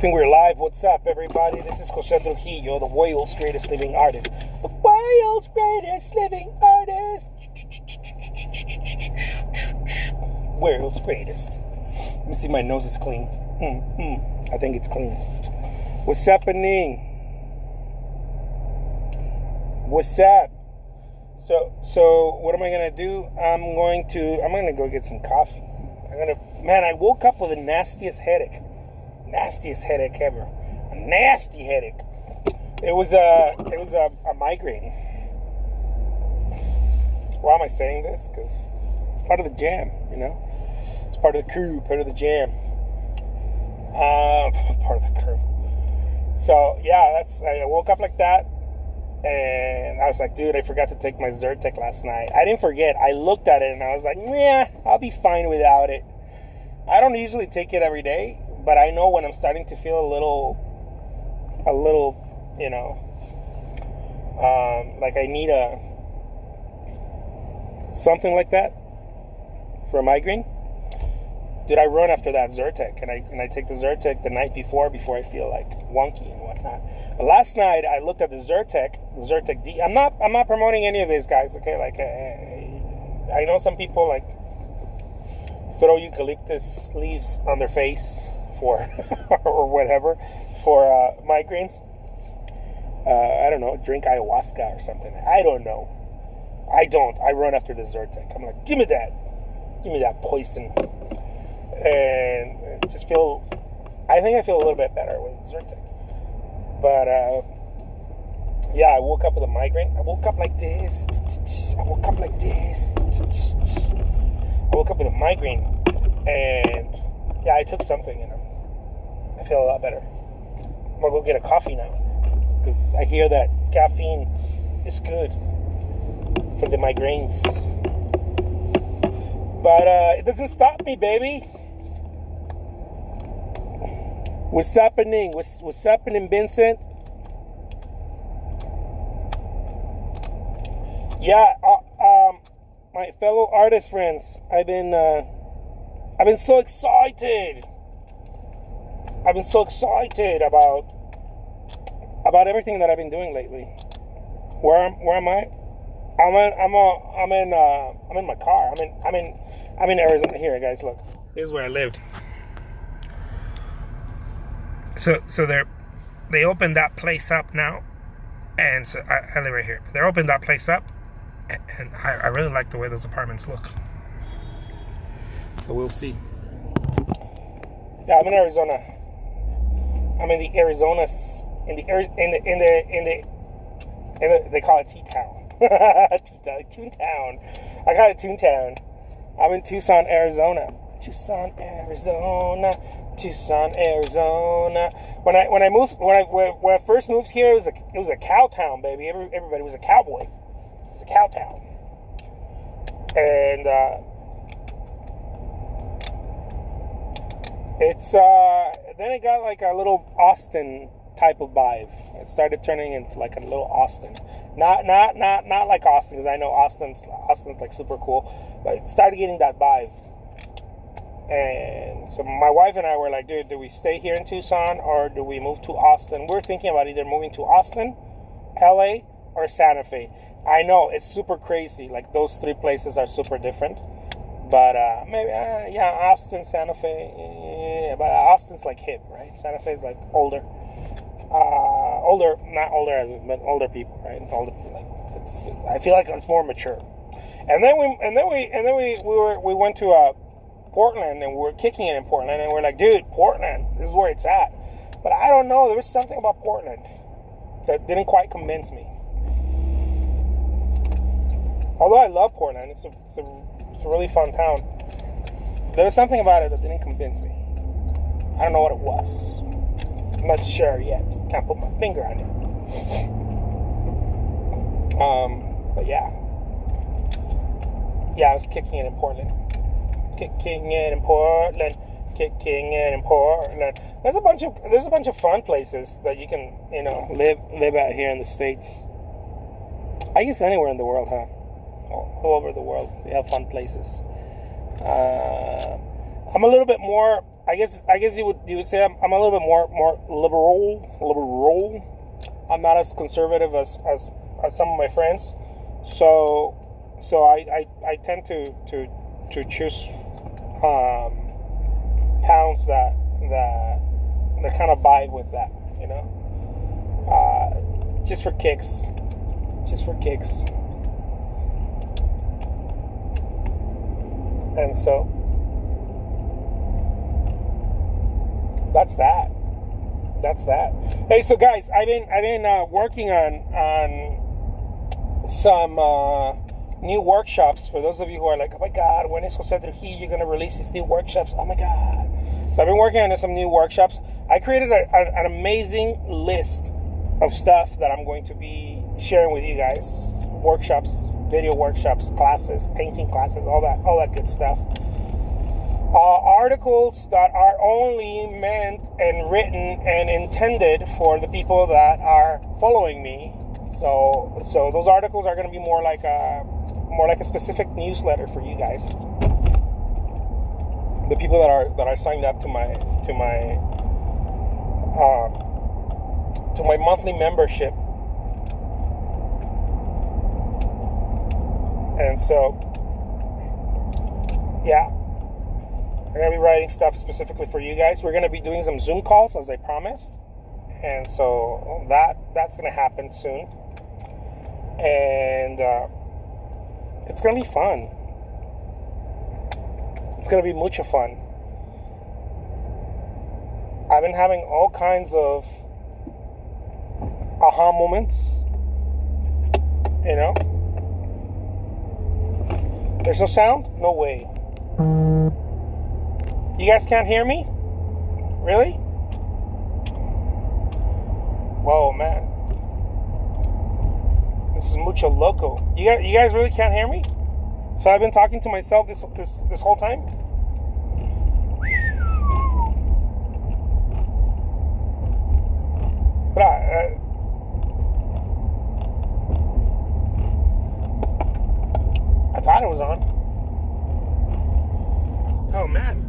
think we're live. What's up, everybody? This is Jose Trujillo, the world's greatest living artist. The world's greatest living artist. World's greatest. Let me see, my nose is clean. I think it's clean. What's happening? What's up? So what am I gonna do? I'm gonna go get some coffee. Man, I woke up with the nastiest headache. Nastiest headache ever. A nasty headache. It was a migraine. Why am I saying this? Because it's part of the jam, you know? It's part of the crew, part of the jam. Part of the crew. So, yeah, I woke up like that. And I was like, dude, I forgot to take my Zyrtec last night. I didn't forget. I looked at it and I was like, yeah, I'll be fine without it. I don't usually take it every day, but I know when I'm starting to feel a little, you know, like I need something like that for a migraine. Dude, I run after that Zyrtec, and I take the Zyrtec the night before I feel like wonky and whatnot. But last night I looked at the Zyrtec D. I'm not promoting any of these guys, okay? Like I know some people like throw eucalyptus leaves on their face for or whatever for migraines. I don't know, drink ayahuasca or something. I don't know. I run after the Zyrtec. I'm like, give me that poison. And just I think I feel a little bit better with Zyrtec. But yeah, I woke up with a migraine. I woke up like this. I woke up with a migraine, and yeah, I took something, and I feel a lot better. I'm gonna go get a coffee now, because I hear that caffeine is good for the migraines. But it doesn't stop me, baby. What's happening? What's happening, Vincent? Yeah, my fellow artist friends, I've been so excited. I've been so excited about everything that I've been doing lately. Where am I? I'm in my car. I'm in Arizona. Here, guys, look. This is where I lived. So they opened that place up now, and so I live right here. They opened that place up, and I really like the way those apartments look. So we'll see. Yeah, I'm in Arizona. I'm in the Arizonas, they call it T-Town. Toontown. I call it Toontown. I'm in Tucson, Arizona. Tucson, Arizona. When I first moved here, it was a cow town, baby. Everybody was a cowboy. It was a cow town. And then it got like a little Austin type of vibe. It started turning into like a little Austin. Not like Austin, because I know Austin's like super cool, but it started getting that vibe. And so my wife and I were like, dude, do we stay here in Tucson or do we move to Austin? We're thinking about either moving to Austin, LA, or Santa Fe. I know it's super crazy. Like those three places are super different. But maybe, yeah, Austin, Santa Fe. Yeah, but Austin's like hip, right? Santa Fe is like older. Not older, but older people, right? Older, like I feel like it's more mature. And then we went to Portland, and we were kicking it in Portland, and we're like, dude, Portland, this is where it's at. But I don't know, there was something about Portland that didn't quite convince me. Although I love Portland, it's a really fun town. There was something about it that didn't convince me. I don't know what it was. I'm not sure yet. Can't put my finger on it. But yeah, I was kicking it in Portland. There's a bunch of fun places that you can, you know, live out here in the States. I guess anywhere in the world, huh? All over the world, we have fun places. I'm a little bit more. I guess you would say I'm a little bit more liberal. I'm not as conservative as some of my friends. So I tend to choose towns that kind of vibe with that, you know. Just for kicks. And so that's that. Hey, so guys, I've been working on some new workshops. For those of you who are like, oh my God, when is Jose Trujillo going to release these new workshops? Oh my God. So I've been working on some new workshops. I created an amazing list of stuff that I'm going to be sharing with you guys. Workshops, video workshops, classes, painting classes, all that good stuff. Articles that are only meant and written and intended for the people that are following me. So those articles are going to be more like a specific newsletter for you guys. The people that are signed up to my monthly membership. And so, yeah, I'm going to be writing stuff specifically for you guys. We're going to be doing some Zoom calls, as I promised. And so that's going to happen soon. And it's going to be fun. It's going to be mucho fun. I've been having all kinds of aha moments, you know. There's no sound? No way. You guys can't hear me? Really? Whoa, man. This is mucho loco. You guys really can't hear me? So I've been talking to myself this whole time? But I thought it was on. Oh, man.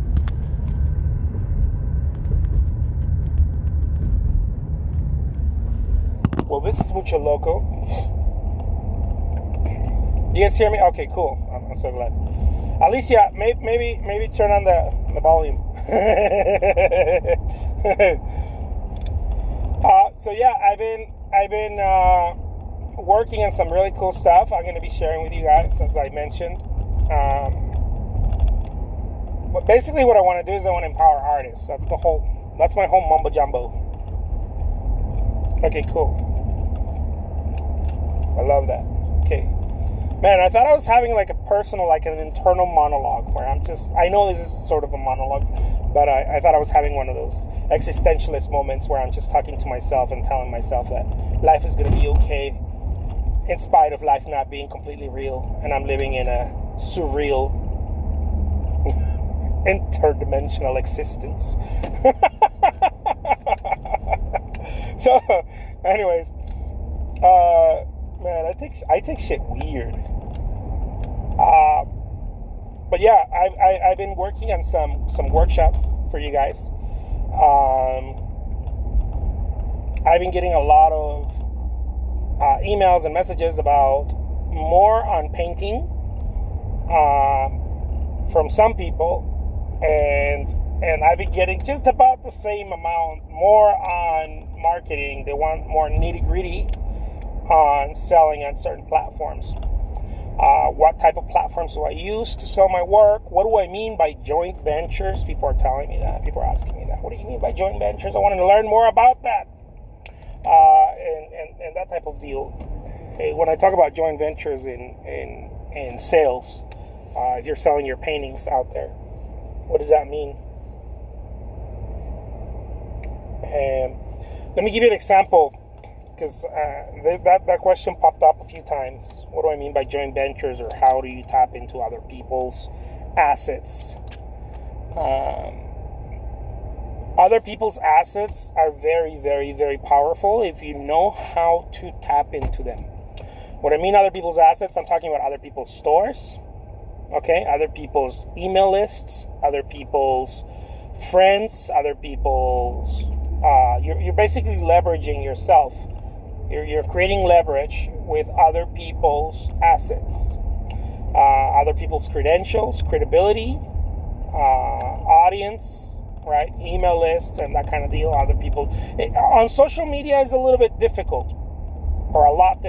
Well, this is mucho loco. You guys hear me? Okay, cool. I'm so glad. Alicia, maybe turn on the volume. So yeah, I've been working on some really cool stuff. I'm going to be sharing with you guys, as I mentioned. But basically, what I want to do is I want to empower artists. That's my whole mumbo jumbo. Okay, cool. I love that. Okay. Man, I thought I was having like a personal, like an internal monologue where I know this is sort of a monologue, but I thought I was having one of those existentialist moments where I'm just talking to myself and telling myself that life is going to be okay in spite of life not being completely real, and I'm living in a surreal, interdimensional existence. So, anyways, man, I take shit weird. But yeah, I've been working on some workshops for you guys. I've been getting a lot of emails and messages about more on painting from some people, and I've been getting just about the same amount more on marketing. They want more nitty-gritty on selling on certain platforms. What type of platforms do I use to sell my work? What do I mean by joint ventures? People are telling me that. People are asking me that. What do you mean by joint ventures? I wanted to learn more about that. And that type of deal. Hey, when I talk about joint ventures in sales, if you're selling your paintings out there, what does that mean? And let me give you an example, because that question popped up a few times. What do I mean by joint ventures, or how do you tap into other people's assets? Other people's assets are very, very, very powerful if you know how to tap into them. What I mean other people's assets, I'm talking about other people's stores, okay? Other people's email lists, other people's friends, other people's. You're basically leveraging yourself. You're creating leverage with other people's assets, other people's credentials, credibility, audience, right? Email lists and that kind of deal. Other people on social media is a little bit difficult, or a lot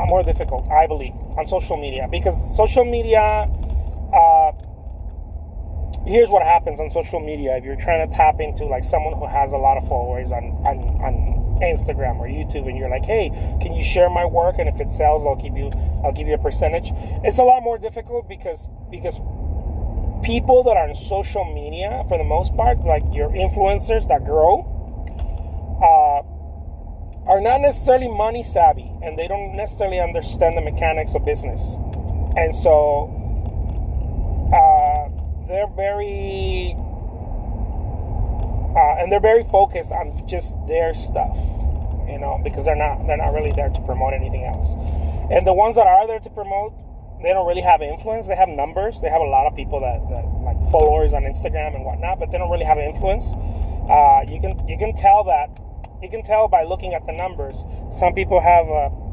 more difficult, I believe, on social media, because social media. Here's what happens on social media if you're trying to tap into like someone who has a lot of followers on Instagram or YouTube, and you're like, hey, can you share my work, and if it sells, I'll give you a percentage. It's a lot more difficult because people that are on social media, for the most part, like your influencers that grow, are not necessarily money savvy, and they don't necessarily understand the mechanics of business, and so they're very focused on just their stuff, because they're not really there to promote anything else. And the ones that are there to promote, they don't really have influence. They have numbers. They have a lot of people that like followers on Instagram and whatnot, but they don't really have influence. You can tell by looking at the numbers. Some people have 400,000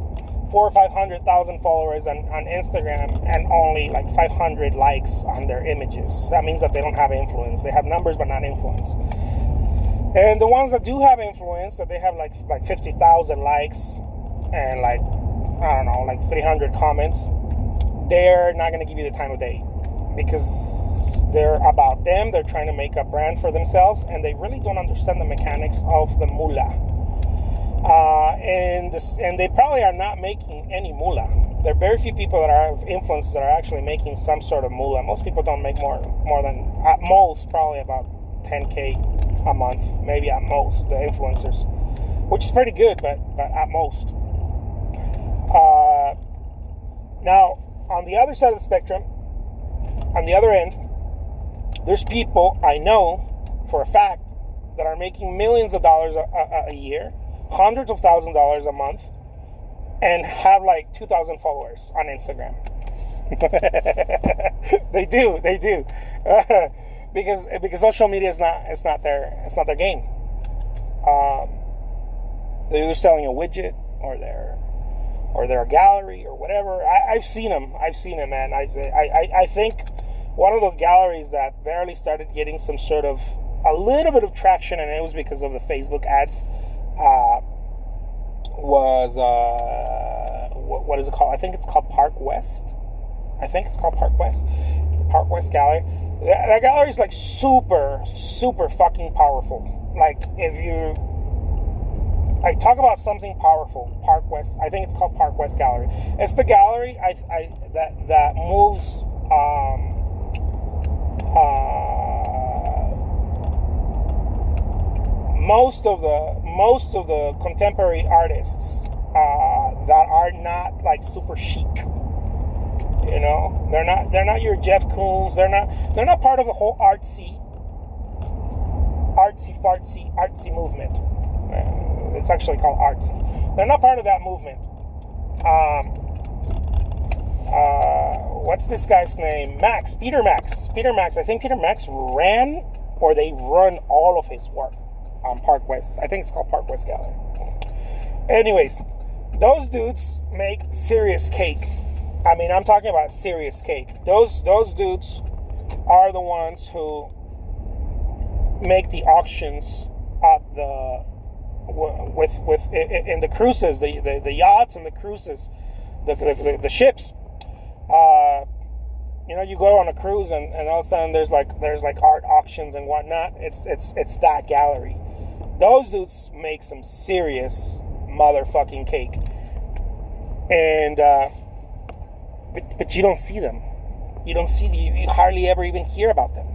or 500,000 followers on Instagram and only like 500 likes on their images. That means that they don't have influence. They have numbers but not influence. And the ones that do have influence, that they have like 50,000 likes and like 300 comments, they're not going to give you the time of day, because they're about them. They're trying to make a brand for themselves, and they really don't understand the mechanics of the moolah. And they probably are not making any moolah. There are very few people that are influencers that are actually making some sort of moolah. Most people don't make more than, at most, probably about 10K a month, maybe at most, the influencers, which is pretty good, but at most. Now, on the other side of the spectrum, on the other end, there's people I know for a fact that are making millions of dollars a year, hundreds of thousands of dollars a month, and have like 2,000 followers on Instagram. They do, because social media is not their game. They're either selling a widget or they're a gallery or whatever. I've seen them, man. I think one of those galleries that barely started getting some sort of a little bit of traction, and it was because of the Facebook ads, was what is it called? I think it's called Park West. Park West Gallery. That gallery is like super, super fucking powerful. Like, if you talk about something powerful, Park West. I think it's called Park West Gallery. It's the gallery that moves most of the contemporary artists that are not like super chic. They're not your Jeff Koons. They're not part of the whole artsy movement. It's actually called artsy. They're not part of that movement. What's this guy's name? Peter Max. I think Peter Max ran, or they run all of his work on Park West. I think it's called Park West Gallery. Anyways, those dudes make serious cake. I mean, I'm talking about serious cake. Those dudes are the ones who make the auctions at the in the cruises, the yachts and the cruises, the ships. You go on a cruise and all of a sudden there's like art auctions and whatnot. It's that gallery. Those dudes make some serious motherfucking cake, and but you don't see them. You hardly ever even hear about them.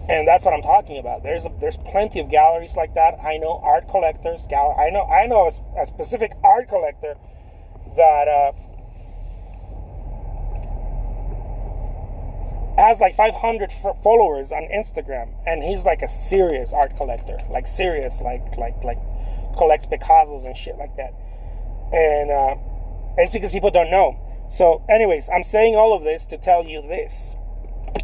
And that's what I'm talking about. There's plenty of galleries like that. I know art collectors. I know a specific art collector that has like 500 followers on Instagram, and he's like a serious art collector, like serious, like collects Picassos and shit like that. And it's because people don't know. So, anyways, I'm saying all of this to tell you this: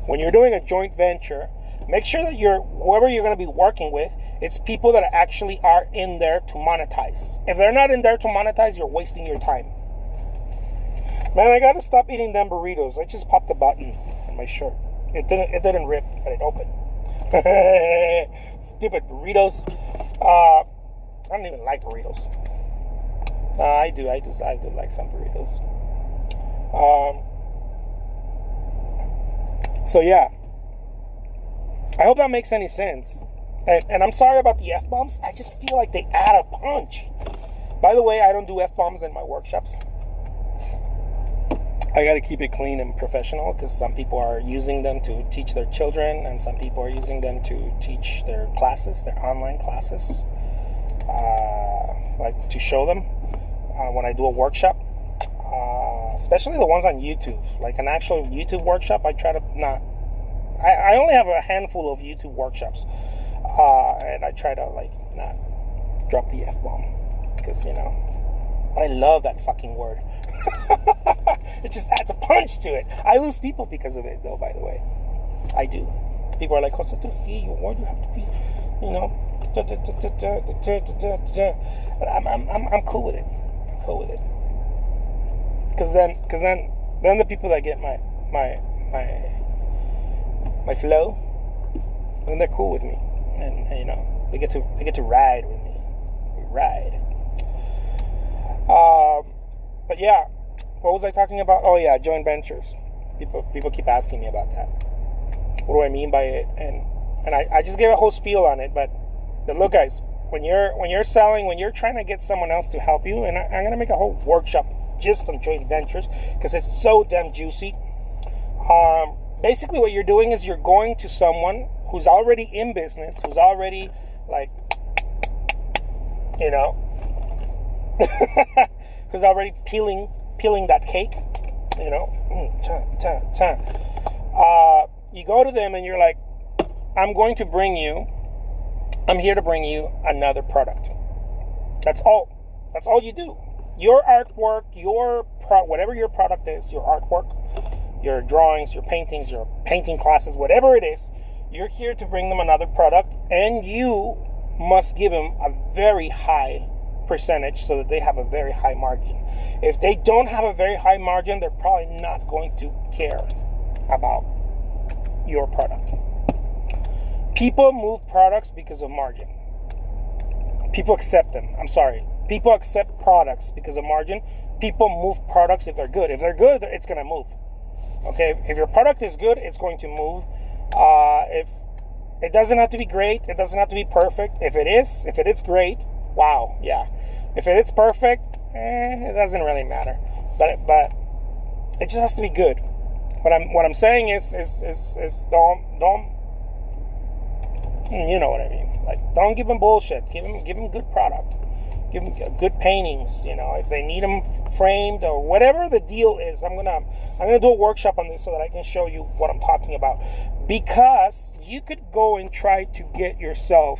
when you're doing a joint venture, Make sure that whoever you're going to be working with, it's people that actually are in there to monetize. If they're not in there to monetize, you're wasting your time. Man, I gotta stop eating them burritos. I just popped a button on my shirt. It didn't rip, but it opened. Stupid burritos. I don't even like burritos. I do like some burritos. So yeah. I hope that makes any sense. And I'm sorry about the F-bombs. I just feel like they add a punch. By the way, I don't do F-bombs in my workshops. I got to keep it clean and professional because some people are using them to teach their children and some people are using them to teach their classes, their online classes, like to show them when I do a workshop, especially the ones on YouTube. Like an actual YouTube workshop, I try to not... I only have a handful of YouTube workshops, and I try to like not drop the F-bomb because, you know, but I love that fucking word. It just adds a punch to it. I lose people because of it, though, by the way. I do. People are like, Jose Trujillo, why do you have to be, you know, but I'm cool with it. I'm cool with it. Because then the people that get my flow, then they're cool with me, and you know, they get to ride with me. We ride. But yeah, what was I talking about? Oh yeah, joint ventures. People keep asking me about that. What do I mean by it? And I just gave a whole spiel on it. But look, guys, when you're selling, when you're trying to get someone else to help you, and I'm gonna make a whole workshop just on joint ventures because it's so damn juicy. Basically, what you're doing is you're going to someone who's already in business, who's already like, you know, who's already peeling that cake, you know. You go to them and you're like, I'm here to bring you another product. That's all you do. Your artwork, whatever your product is, your artwork, your drawings, your paintings, your painting classes, whatever it is, you're here to bring them another product, and you must give them a very high percentage so that they have a very high margin. If they don't have a very high margin, they're probably not going to care about your product. People move products because of margin. People accept them. I'm sorry. People accept products because of margin. People move products if they're good. If they're good, it's going to move. Okay? If your product is good, it's going to move. If it doesn't have to be great, it doesn't have to be perfect. If it is great, wow, yeah. If it is perfect, it doesn't really matter. But it just has to be good. What I'm saying is don't you know what I mean? Like, don't give them bullshit. Give them good product. Give them good paintings. You know, if they need them framed or whatever the deal is, I'm gonna do a workshop on this so that I can show you what I'm talking about. Because you could go and try to sell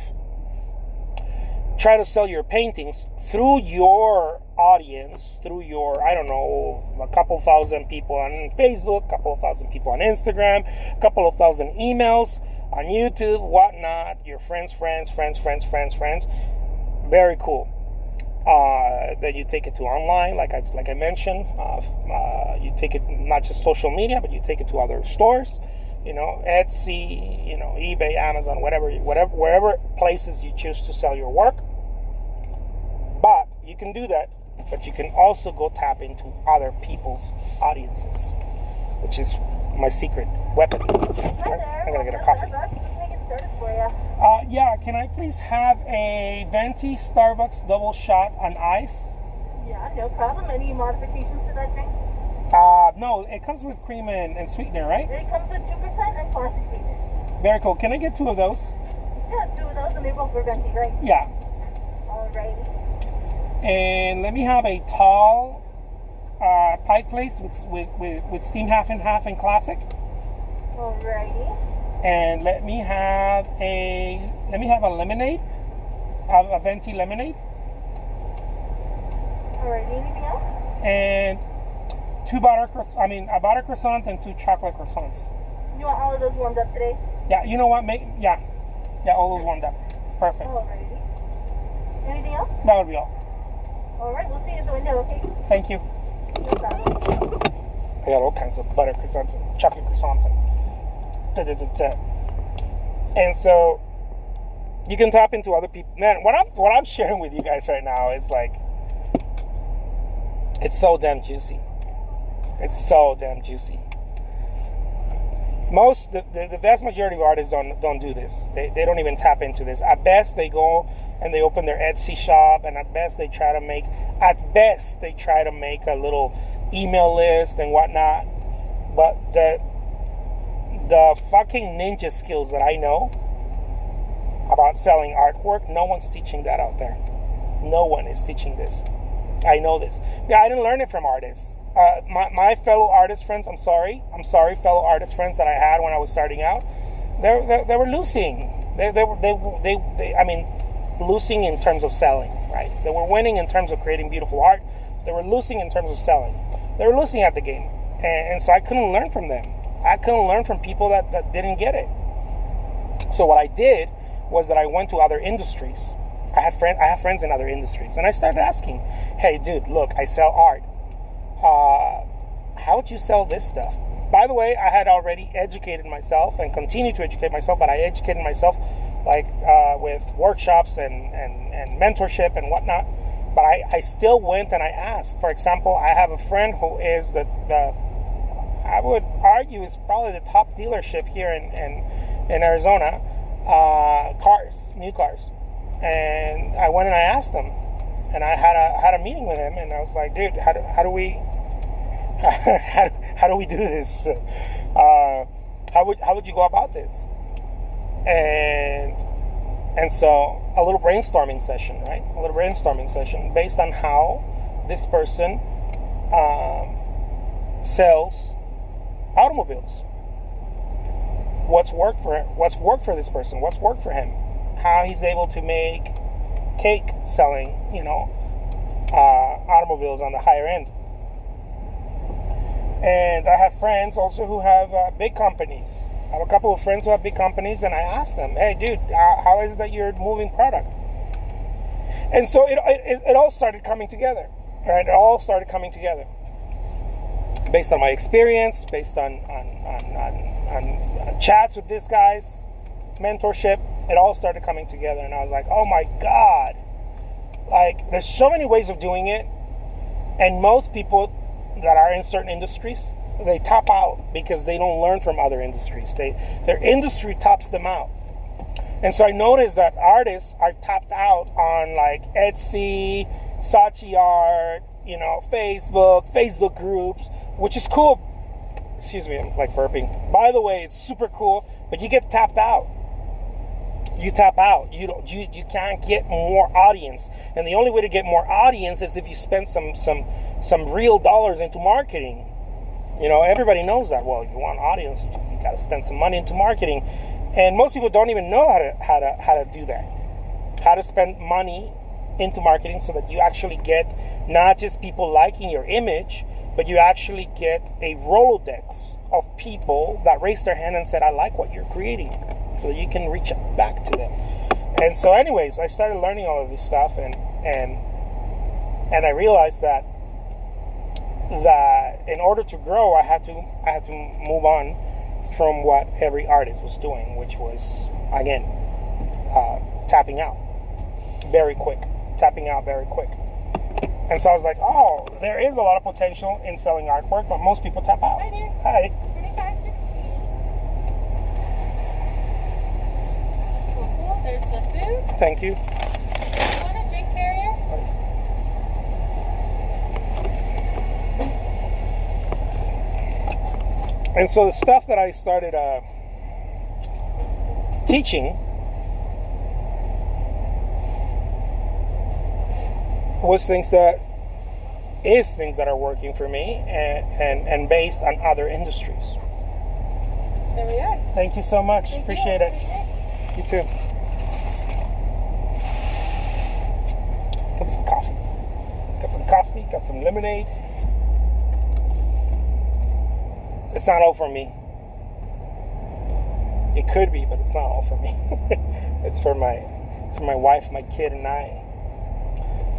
your paintings through your audience, through your, I don't know, a couple thousand people on Facebook, a couple of thousand people on Instagram, a couple of thousand emails on YouTube, whatnot, your friends. Very cool. Then you take it to online, like I mentioned. You take it not just social media, but you take it to other stores. You know, Etsy, you know, eBay, Amazon, wherever places you choose to sell your work. But you can do that. But you can also go tap into other people's audiences, which is my secret weapon. Hi there. I'm gonna get a coffee. Let's make it started for you. Yeah, can I please have a venti Starbucks double shot on ice? Yeah, no problem. Any modifications to that drink? No, it comes with cream and sweetener, right? It comes with 2% and classic sweetener. Very cool. Can I get 2 of those? Yeah, 2 of those, and they're both for venti, right? Yeah. Alrighty. And let me have a tall pie plate with steam half and half and classic. Alrighty. And let me have a lemonade, a venti lemonade. Alrighty. Anything else? And a butter croissant and 2 chocolate croissants. You want all of those warmed up today? Yeah, you know what? Yeah, all those warmed up. Perfect. Alrighty. Anything else? That would be all. Alright, we'll see you at the window, okay? Thank you. No problem. I got all kinds of butter croissants and chocolate croissants and And so you can tap into other people. Man, what I'm sharing with you guys right now is like, it's so damn juicy. It's so damn juicy. The vast majority of artists don't do this. They don't even tap into this. At best, they go and they open their Etsy shop, and at best they try to make a little email list and whatnot. But the fucking ninja skills that I know about selling artwork, no one's teaching that out there. No one is teaching this. I know this. Yeah, I didn't learn it from artists. My fellow artist friends, I'm sorry, fellow artist friends that I had when I was starting out, they were losing. I mean, losing in terms of selling, right? They were winning in terms of creating beautiful art. They were losing in terms of selling. They were losing at the game. And so I couldn't learn from them. I couldn't learn from people that didn't get it. So what I did was that I went to other industries. I have friends in other industries. And I started asking, hey, dude, look, I sell art. How would you sell this stuff? By the way, I had already educated myself and continue to educate myself, but I educated myself with workshops and mentorship and whatnot. But I still went and I asked. For example, I have a friend who is I would argue is probably the top dealership here in Arizona, new cars. And I went and I asked him, and I had a meeting with him, and I was like, dude, how do we do this? How would you go about this? And so a little brainstorming session, right? A little brainstorming session based on how this person sells automobiles. What's worked for this person? What's worked for him? How he's able to make cake selling, automobiles on the higher end. And I have friends also who have big companies. I have a couple of friends who have big companies, and I asked them, hey, dude, how is it that you're moving product? And so it all started coming together, right? It all started coming together based on my experience, based on chats with these guys, mentorship. It all started coming together, and I was like, oh my God. Like, there's so many ways of doing it, and most people that are in certain industries, they top out because they don't learn from other industries. Their industry tops them out. And so I noticed that artists are tapped out on like Etsy, Saatchi Art, Facebook groups, which is cool. Excuse me, I'm like burping. By the way, it's super cool, but you get tapped out. You tap out. You can't get more audience, and the only way to get more audience is if you spend some real dollars into marketing. Everybody knows that. Well, if you want audience, you got to spend some money into marketing, and most people don't even know how to do that. How to spend money into marketing so that you actually get not just people liking your image, but you actually get a Rolodex of people that raised their hand and said, I like what you're creating, so that you can reach back to them. And so anyways, I started learning all of this stuff, and I realized that in order to grow, I had to move on from what every artist was doing, which was, again, tapping out very quick. And so I was like, oh, there is a lot of potential in selling artwork, but most people tap out. Hi, dear. Hi. 2560. Cool. There's the food. Thank you. You want a drink carrier? And so the stuff that I started teaching was things that are working for me and based on other industries. There we are. Thank you so much. Thank Appreciate you. it. You too. Got some coffee. Got some lemonade. It's not all for me. It could be, but it's not all for me. It's for my wife, my kid, and I.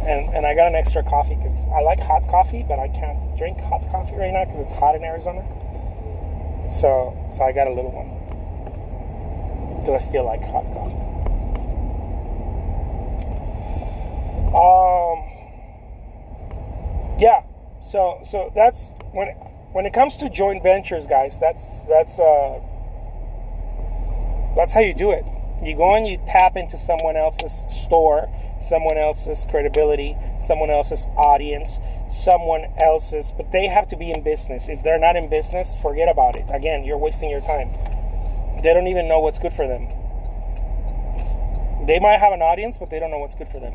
And I got an extra coffee because I like hot coffee, but I can't drink hot coffee right now because it's hot in Arizona. So I got a little one because I still like hot coffee. Yeah. So that's when it comes to joint ventures, guys. That's how you do it. You go and you tap into someone else's store, someone else's credibility, someone else's audience, but they have to be in business. If they're not in business, forget about it. Again, you're wasting your time. They don't even know what's good for them. They might have an audience, but they don't know what's good for them.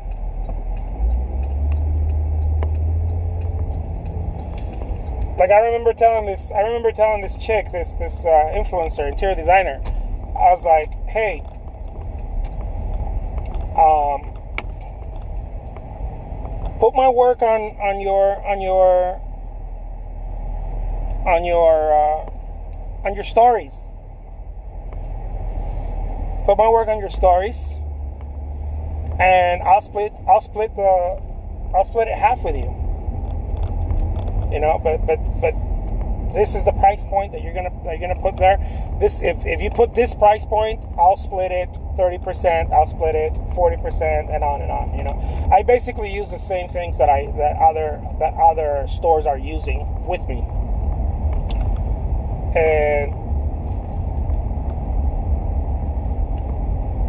Like I remember telling this chick, this influencer, interior designer, I was like, hey, put my work on your stories. Put my work on your stories, and I'll split it half with you. You know, but this is the price point that you're gonna put there. This if you put this price point, I'll split it 30%, I'll split it 40%, and on. You know, I basically use the same things that other stores are using with me,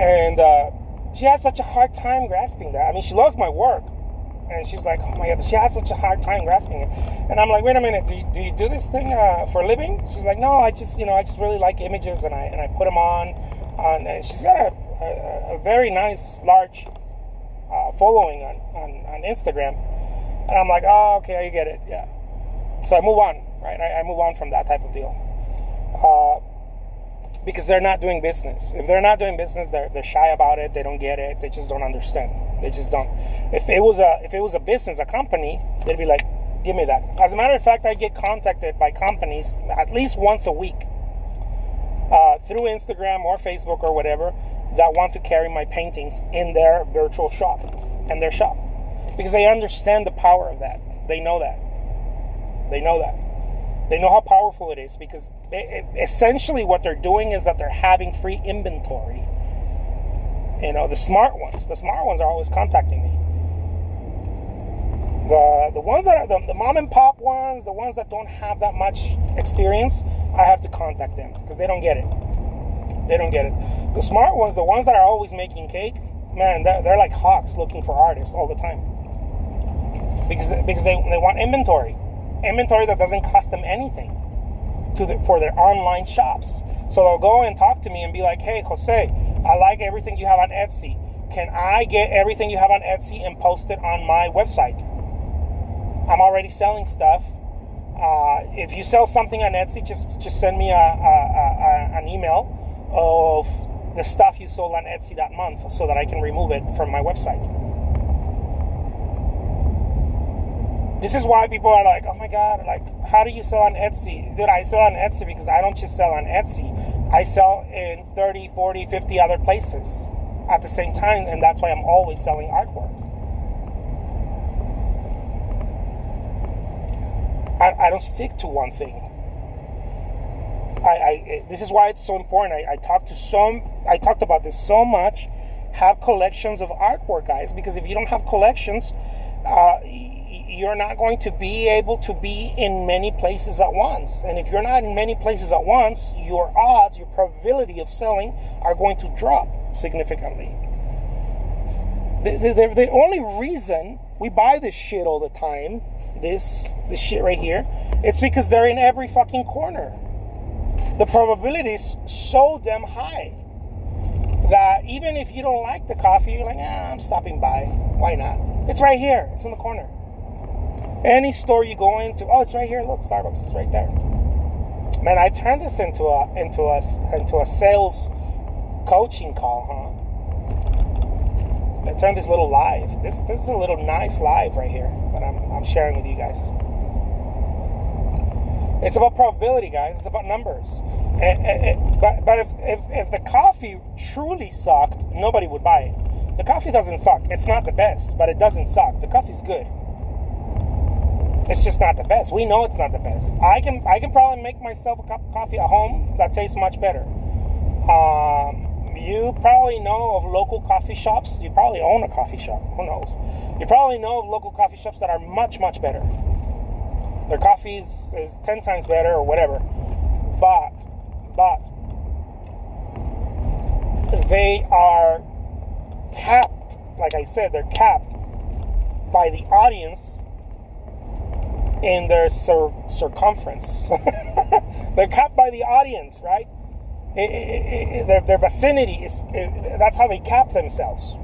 and she had such a hard time grasping that. I mean, she loves my work. And she's like, oh my God, but she had such a hard time grasping it. And I'm like, wait a minute, do you do this thing for a living? She's like, no, I just really like images and I put them on. And she's got a very nice, large following on Instagram. And I'm like, oh, okay, I get it, yeah. So I move on, right? I move on from that type of deal. Because they're not doing business. If they're not doing business, they're shy about it. They don't get it. They just don't understand. They just don't. If it was a business, a company, they'd be like, give me that. As a matter of fact, I get contacted by companies at least once a week through Instagram or Facebook or whatever that want to carry my paintings in their virtual shop and their shop because they understand the power of that. They know that. They know how powerful it is because essentially what they're doing is that they're having free inventory. You know, the smart ones are always contacting me. The ones that are the mom and pop ones, the ones that don't have that much experience, I have to contact them because they don't get it. The smart ones, the ones that are always making cake, man, they're like hawks looking for artists all the time because they want inventory that doesn't cost them anything for their online shops. So they'll go and talk to me and be like, hey, Jose, I like everything you have on Etsy. Can I get everything you have on Etsy and post it on my website? I'm already selling stuff. If you sell something on Etsy, just send me an email of the stuff you sold on Etsy that month so that I can remove it from my website. This is why people are like, oh my God, like, how do you sell on Etsy? Dude, I sell on Etsy because I don't just sell on Etsy. I sell in 30, 40, 50 other places at the same time, and that's why I'm always selling artwork. I don't stick to one thing. This is why it's so important. I talked about this so much. Have collections of artwork, guys, because if you don't have collections, you're not going to be able to be in many places at once. And if you're not in many places at once, your odds, your probability of selling are going to drop significantly. The only reason we buy this shit all the time, this shit right here, it's because they're in every fucking corner. The probability is so damn high that even if you don't like the coffee, you're like, I'm stopping by. Why not? It's right here. It's in the corner. Any store you go into, oh, it's right here. Look, Starbucks is right there. Man, I turned this into a sales coaching call, huh? I turned this little live. This is a little nice live right here that I'm sharing with you guys. It's about probability, guys. It's about numbers. But if the coffee truly sucked, nobody would buy it. The coffee doesn't suck. It's not the best, but it doesn't suck. The coffee's good. It's just not the best. We know it's not the best. I can probably make myself a cup of coffee at home that tastes much better. You probably know of local coffee shops. You probably own a coffee shop. Who knows? You probably know of local coffee shops that are much, much better. Their coffee is 10 times better or whatever. But they are capped. Like I said, they're capped by the audience in their circumference. They're capped by the audience, right? Their vicinity that's how they cap themselves.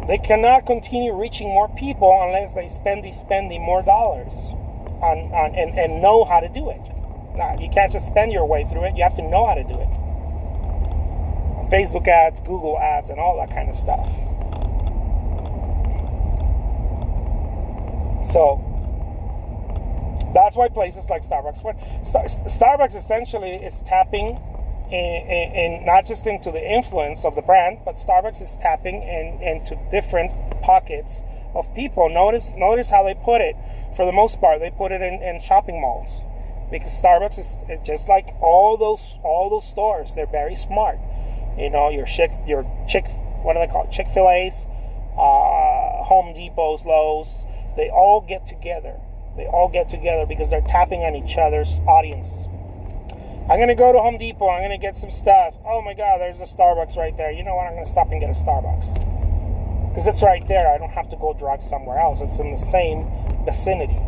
They cannot continue reaching more people unless they spending more dollars on and know how to do it. Now, you can't just spend your way through it. You have to know how to do it. Facebook ads, Google ads, and all that kind of stuff. So that's why places like Starbucks, Starbucks essentially is tapping in not just into the influence of the brand, but Starbucks is tapping into different pockets of people. Notice how they put it. For the most part, they put it in shopping malls, because Starbucks is just like all those stores. They're very smart. You know, your what do they call it? Chick-fil-A's, Home Depot's, Lowe's. They all get together. Because they're tapping on each other's audiences. I'm going to go to Home Depot. I'm going to get some stuff. Oh my God, there's a Starbucks right there. You know what? I'm going to stop and get a Starbucks. Because it's right there. I don't have to go drive somewhere else. It's in the same vicinity.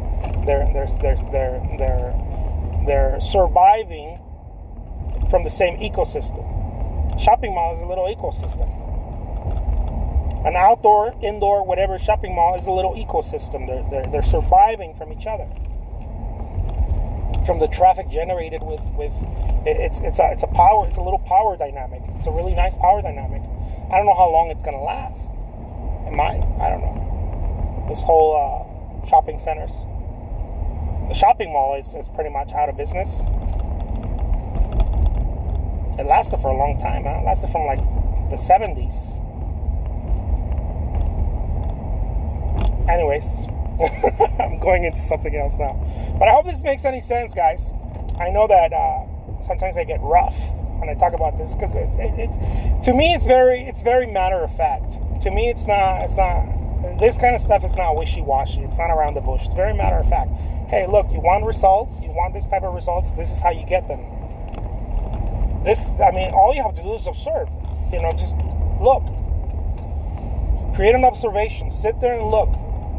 They're surviving from the same ecosystem. Shopping mall is a little ecosystem. An outdoor, indoor, whatever shopping mall is a little ecosystem. They're surviving from each other, from the traffic generated with it's a little power dynamic. It's a really nice power dynamic. I don't know how long it's gonna last. I don't know. This whole shopping centers, the shopping mall is pretty much out of business. It lasted for a long time. It lasted from like the 70s. Anyways, I'm going into something else now. But I hope this makes any sense, guys. I know that sometimes I get rough when I talk about this, because to me it's very matter of fact. To me, it's not this kind of stuff is not wishy-washy. It's not around the bush. It's very matter of fact. Hey, look, you want results, you want this type of results, this is how you get them. All you have to do is observe. You know, just look. Create an observation. Sit there and look.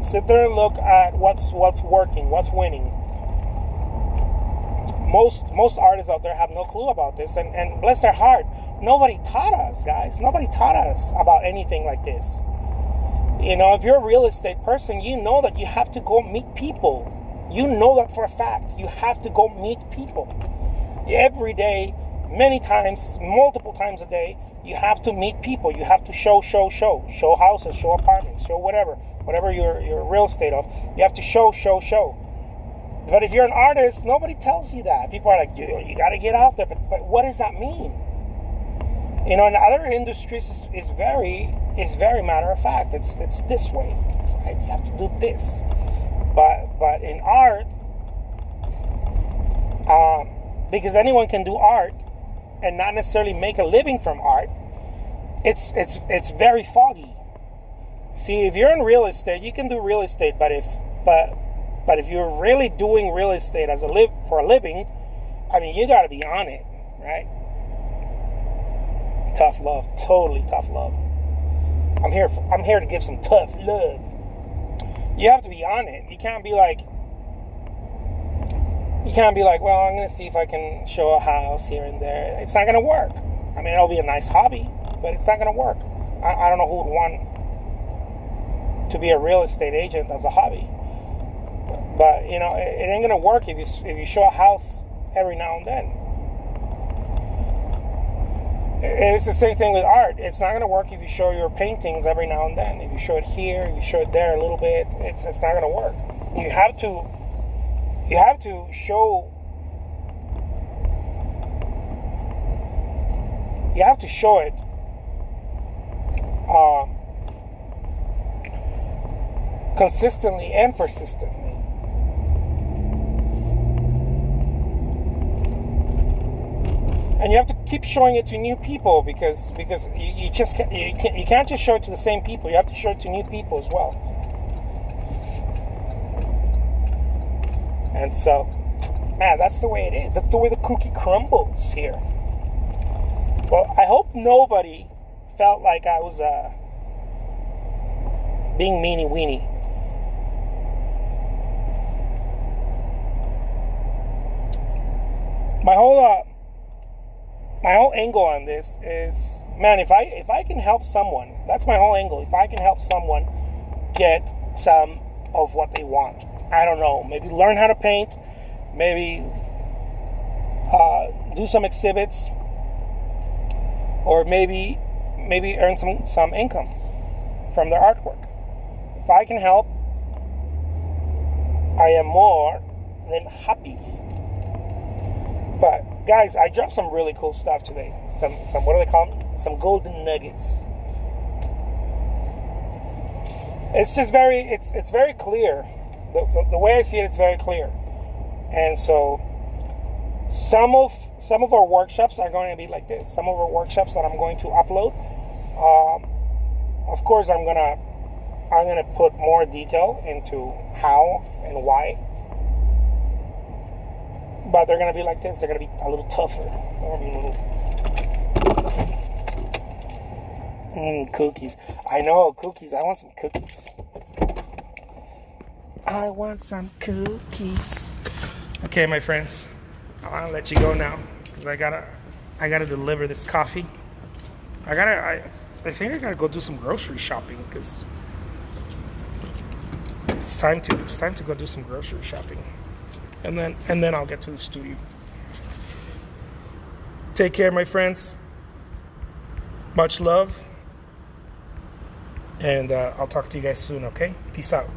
Sit there and look at what's working, what's winning. Most artists out there have no clue about this, and bless their heart, nobody taught us, guys. Nobody taught us about anything like this. You know, if you're a real estate person, you know that you have to go meet people. You know that for a fact. You have to go meet people. Every day, many times, multiple times a day, you have to meet people. You have to show houses, show apartments, show whatever you're real estate of. You have to show. But if you're an artist, nobody tells you that. People are like, you got to get out there. But what does that mean? You know, in other industries, is very matter of fact. It's this way, right? You have to do this. But in art, because anyone can do art and not necessarily make a living from art, it's very foggy. See, if you're in real estate, you can do real estate, but if you're really doing real estate for a living, you got to be on it, right? Tough love, totally tough love. I'm here to give some tough love. You have to be on it. You can't be like, well, I'm going to see if I can show a house here and there. It's not going to work. It'll be a nice hobby, but it's not going to work. I don't know who would want to be a real estate agent as a hobby. But, it ain't going to work if you show a house every now and then. It's the same thing with art. It's not going to work if you show your paintings every now and then. If you show it here, if you show it there a little bit, it's not going to work. You have to show You have to show it. Consistently and persistently. And you have to keep showing it to new people because you can't just show it to the same people. You have to show it to new people as well. And so, man, that's the way it is. That's the way the cookie crumbles here. Well, I hope nobody felt like I was being meanie-weenie. My whole angle on this is, man, if I can help someone, that's my whole angle. If I can help someone get some of what they want, I don't know, maybe learn how to paint, maybe do some exhibits, or maybe earn some income from their artwork. If I can help, I am more than happy. But guys, I dropped some really cool stuff today. Some what do they call them? Some golden nuggets. It's just it's very clear. The way I see it, it's very clear. And so some of our workshops are going to be like this. Some of our workshops that I'm going to upload. Of course, I'm gonna put more detail into how and why. But they're going to be like this. They're going to be a little tougher. They're going to be a little... cookies. I know, cookies. I want some cookies. I want some cookies. Okay, my friends. I'll let you go now. Because I gotta deliver this coffee. I think I gotta go do some grocery shopping. Because it's time to go do some grocery shopping. And then I'll get to the studio. Take care, my friends. Much love. And I'll talk to you guys soon, okay? Peace out.